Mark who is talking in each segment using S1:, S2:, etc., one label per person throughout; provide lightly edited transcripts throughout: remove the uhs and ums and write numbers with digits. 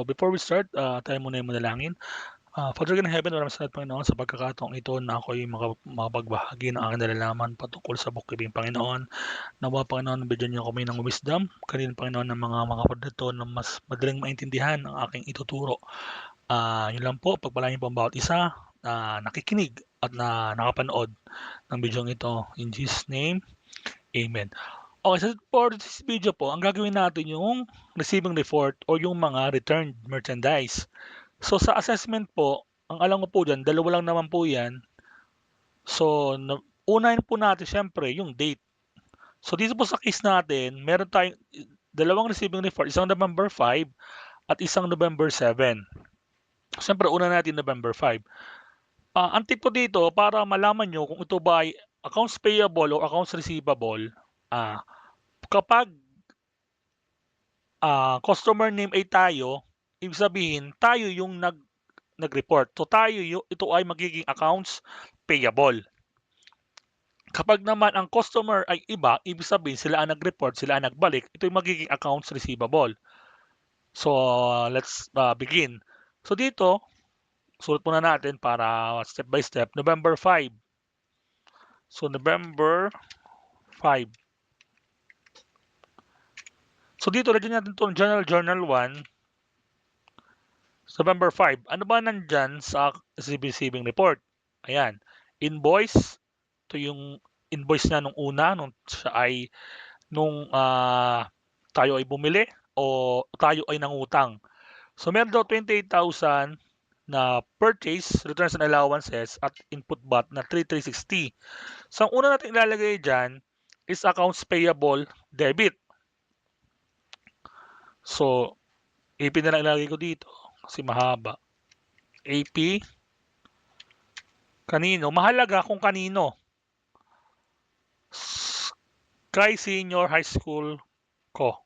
S1: before we start, tayo muna yung manalangin. Father in heaven, maraming salamat Panginoon sa pagkakataong ito na ako'y makapagbahagi ng aking nalalaman patungkol sa bukibing Panginoon. Nawa Panginoon, bigyan niyo kami ng wisdom, kanina Panginoon ng mga kapatid dito na mas madaling maintindihan ang aking ituturo. Yun lang po, pagpalain po ang bawat isa na nakikinig at na nakapanood ng video ito. In Jesus' name, Amen. Okay, so for this video po, ang gagawin natin yung receiving report o yung mga returned merchandise. So sa assessment po, ang alam ko po dyan, dalawa lang naman po yan. So unahin po natin syempre yung date. So dito po sa case natin, meron tayong dalawang receiving report, isang November 5 at isang November 7. Siyempre, una natin November 5. Ang tip ko dito, para malaman nyo kung ito ba ay accounts payable o accounts receivable, kapag customer name ay tayo, ibig sabihin, tayo yung nag-report. So ito ay magiging accounts payable. Kapag naman ang customer ay iba, ibig sabihin sila ang nag-report, sila ang nagbalik, ito yung magiging accounts receivable. So let's begin. So dito, sulat muna natin para step by step. November 5. So November 5. So dito, lagyan natin itong Journal 1. November 5. Ano ba nandyan sa receiving report? Ayan. Invoice. Ito yung invoice na nung una, nung tayo ay bumili o tayo ay nangutang. So meron daw 28,000 na purchase, returns and allowances at input VAT na 3,360. So ang una natin ilalagay dyan is accounts payable debit. So AP na lang ilalagay ko dito kasi mahaba. AP kanino? Mahalaga kung kanino. Kay senior high school ko.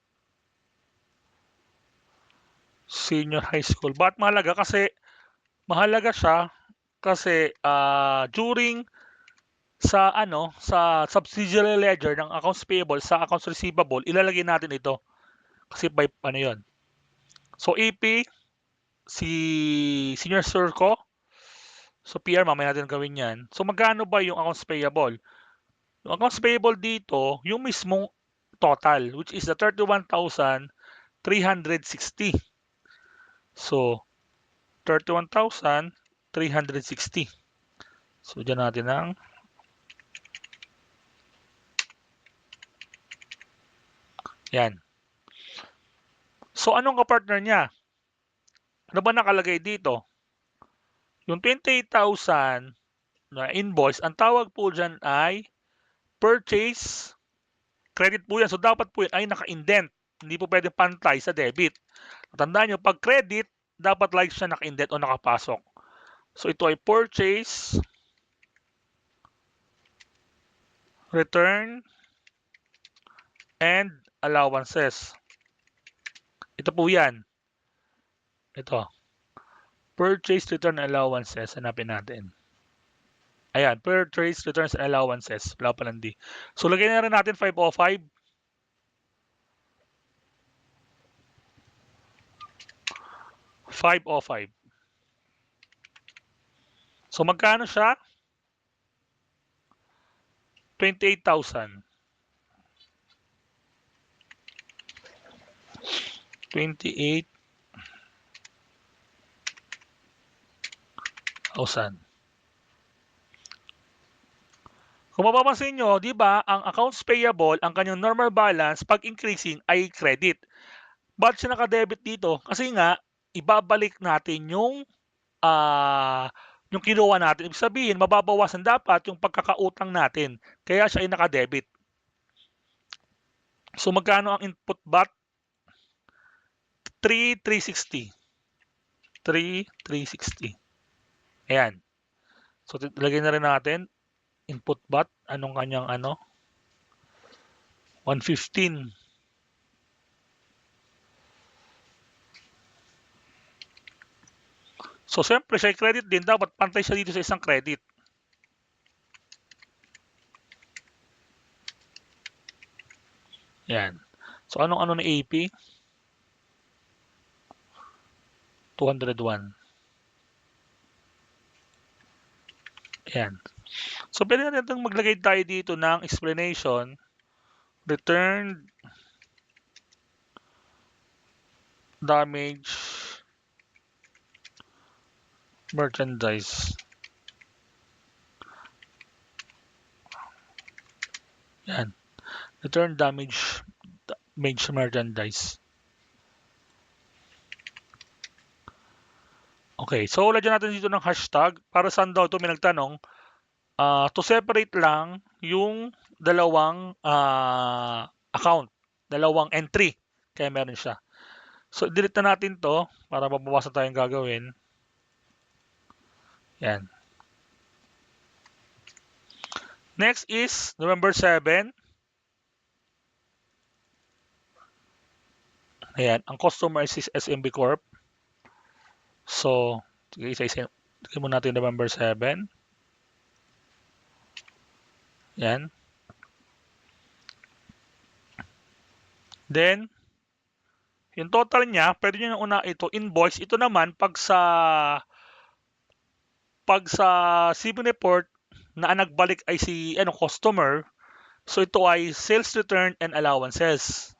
S1: Senior high school. Bakit mahalaga? Kasi mahalaga siya kasi during sa subsidiary ledger ng accounts payable sa accounts receivable, ilalagay natin ito. Kasi by ano 'yon. So AP si senior sir ko. So PR mamaya natin gawin 'yan. So magkano ba yung accounts payable? Yung accounts payable dito, yung mismong total which is the 31,360. So 31,360. So diyan natin ang yan. So anong kapartner niya? Ano ba nakalagay dito? Yung 28,000 na invoice, ang tawag po dyan ay purchase credit po yan. So dapat po yan ay naka-indent. Hindi po pwedeng pantay sa debit. Tandaan nyo, pag credit, dapat like siya naka-indent o nakapasok. So ito ay purchase, return, and allowances. Ito po yan. Ito. Purchase, return, allowances. Hanapin natin. Ayan, purchase, returns, and allowances. Wala pa lang D. So lagay na rin natin 505. 505. So magkano siya? 28,000. 28,000. Kung mapapansin nyo, di ba, ang accounts payable, ang kanyang normal balance, pag increasing, ay credit. Ba't siya naka-debit dito? Kasi nga, ibabalik natin yung kinuha natin. Ibig sabihin, mababawasan dapat yung pagkakautang natin. Kaya siya ay naka-debit. So magkano ang input VAT? 3,360. 3,360. Ayan. So lagyan na rin natin input VAT. Anong kanyang 115. So siyempre siya credit din. Dapat pantay siya dito sa isang credit. Yan. So anong na AP? 201. Ayan. So, pwede natin maglagay tayo dito ng explanation, returned damage merchandise. Yan. Return damage merchandise. Okay, so lagyan natin dito ng hashtag. Para saan daw ito? May nagtanong. To separate lang yung dalawang account. Dalawang entry. Kaya meron siya. So, delete na natin to para mabawasan tayong gagawin. Yan. Next is November 7. Ayan. Ang customer is SMB Corp. So, isa-isa muna natin November 7. Yan. Then, yung total niya, pwede nyo na una ito, invoice. Ito naman, pag sa shipping report na ang nagbalik ay si customer, so ito ay sales return and allowances.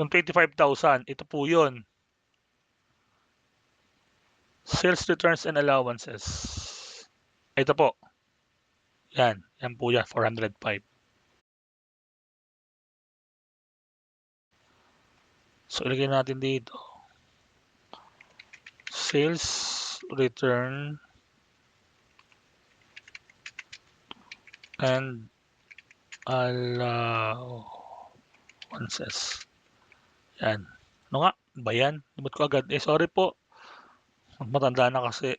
S1: Yung 25,000, ito po yun. Sales returns and allowances. Ito po. Yan. Yan po yan. 405. So, ilagay natin dito. Sales return and allowances. Yan. Ano nga? Ba yan? Limot ko agad. Sorry po. Matanda na kasi.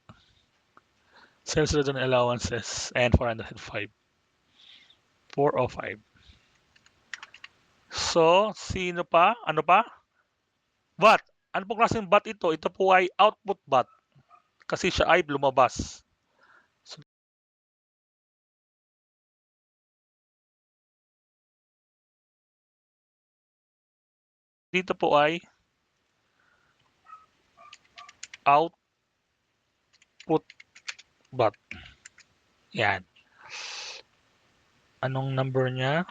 S1: Sales return allowances and 405. 405. So, sino pa? Ano pa? VAT. Ano po klaseng VAT ito? Ito po ay output VAT. Kasi siya ay lumabas. So, dito po ay output VAT. Yan. Anong number niya?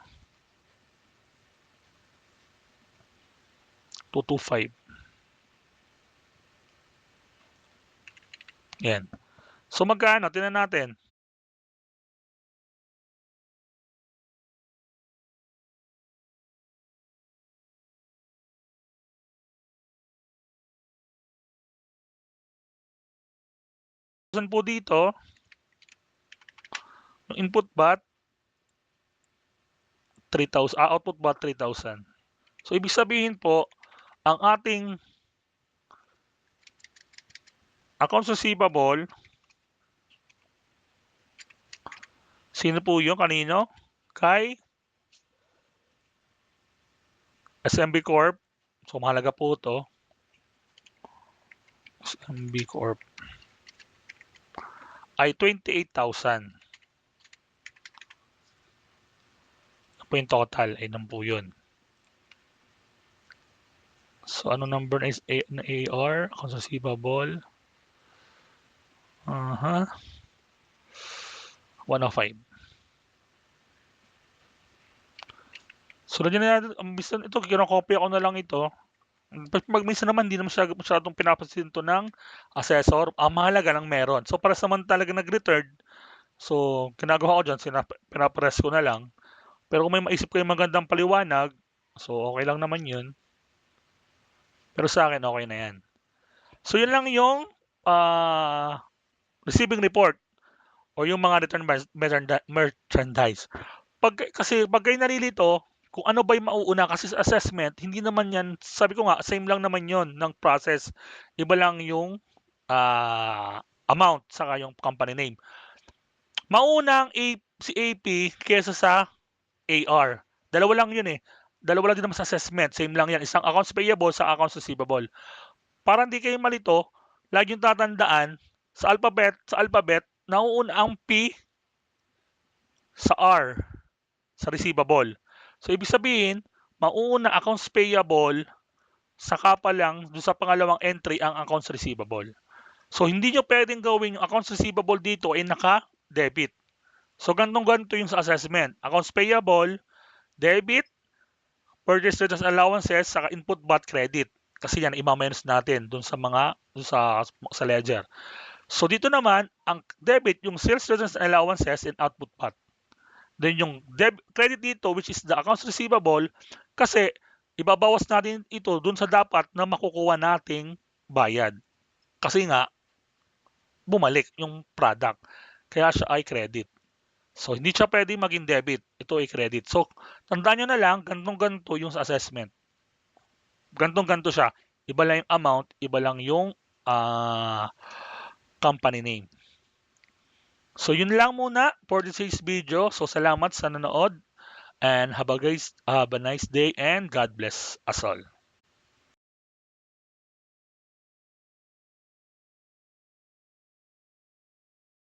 S1: 225. Yan. So magkano? Tingnan natin. Saan po dito? Yung input VAT 3,000. Output VAT 3,000. So ibig sabihin po, ang ating accounts receivable, sino po yun? Kanino? Kay SMB Corp. So mahalaga po ito. SMB Corp. Ay 28,000. Po yung total ay nang po yun. So ano number na is na AR? Accounts receivable. 105. So lagyan na natin, ito, kinokopya ko na lang ito. Pag minsan naman, hindi naman masyadong pinapansin ito ng assessor. Ang mahalaga lang meron. So para sa man talaga nag-return, so ginagawa ko dyan, pinapress ko na lang. Pero kung may maisip ko yung magandang paliwanag, so okay lang naman yun. Pero sa akin, okay na yan. So yun lang yung receiving report o yung mga return merchandise. Kasi pag kayo nalilito, kung ano ba yung mauuna kasi sa assessment, hindi naman yan, sabi ko nga, same lang naman yon ng process. Iba lang yung amount saka yung company name. Mauna si AP kesa sa AR. Dalawa lang yun eh. Dalawa lang din naman sa assessment. Same lang yan. Isang accounts payable sa accounts receivable. para hindi kayo malito, lagi yung tatandaan, sa alphabet, nauuna ang P sa R, sa receivable. So, ibig sabihin, mauuna accounts payable, saka pa lang doon sa pangalawang entry ang accounts receivable. So, hindi nyo pwedeng gawin yung accounts receivable dito ay naka-debit. So, ganito yung sa assessment. Accounts payable, debit, purchase returns allowances, saka input bot credit. Kasi yan, ima-minus natin dun sa ledger. So, dito naman, ang debit, yung sales returns and allowances and output bot. Then yung credit dito, which is the accounts receivable, kasi ibabawas natin ito dun sa dapat na makukuha nating bayad. Kasi nga, bumalik yung product. Kaya siya ay credit. So, hindi siya pwede maging debit. Ito ay credit. So, tandaan nyo na lang, gantong-ganto yung sa assessment. Gantong-ganto siya. Iba lang yung amount, iba lang yung company name. So, yun lang muna for today's video. So, salamat sa nanood and have a nice day and God bless us all.